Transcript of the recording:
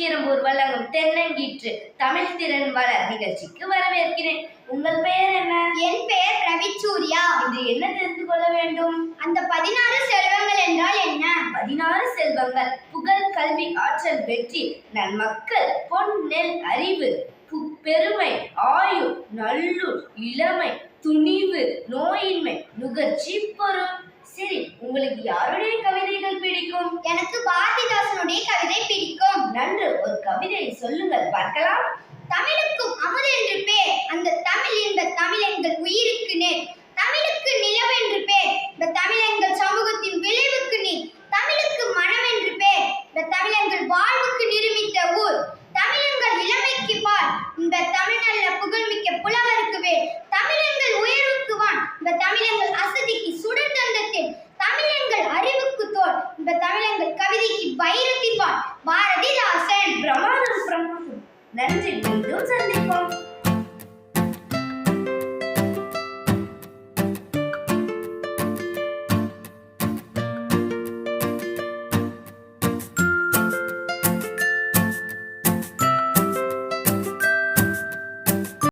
கீரம்பூர் வழங்கும் தென்னங்கீற்று தமிழ் திறன் வளர் நிகழ்ச்சிக்கு வரவேற்கிறேன். உங்கள் பெயர் என்ன? என் பெயர் ரவிச்சூர்யா. இன்று என்ன தெரிந்து கொள்ள வேண்டும்? அந்த 16 செல்வங்கள் என்றால் என்ன? 16 செல்வங்கள்: புகழ், கல்வி, ஆற்றல், வெற்றி, நன்மக்கள், பொன், நெல், அறிவு, பெருமை, ஆயுள், நல்லூர், இளமை, துணிவு, நோயின்மை, நுகர்ச்சி, பொருள். சரி, உங்களுக்கு யாருடைய கவிதைகள் பிடிக்கும்? எனக்கு பாரதிதாசனுடைய கவிதை பிடிக்கும். நன்று, ஒரு கவிதையை சொல்லுங்கள் பார்க்கலாம். தமிழுக்கும் அமுது என்று பேர், அந்த தமிழ் இந்த தமிழ் எங்கள் உயிருக்கு நேர். தமிழுக்கு நிலவென்று பேர், இந்த தமிழ் எங்கள் சமூகத்தின் விளைவுக்கு நீர். தமிழுக்கு மனம் என்று பேர், இந்த தமிழ் எங்கள் வாழ்வுக்கு நிரூபித்த ஊர். தமிழங்கள் இளமைக்கு பால், இந்த தமிழ் நல்ல புகழ்மிக்க புலவருக்கு வேர். தமிழங்கள் உயர்வுக்கு வான், இந்த தமிழங்கள் அசதிக்கு சுடர் தந்தத்தில். தமிழங்கள் அறிவுக்கு தோல், இந்த தமிழங்கள் கவிதைக்கு வைரத்தின் வான். பாரதிதாசன். பிரமாதம் பிரமாதம். நன்றி, மீண்டும் சந்திப்போம்.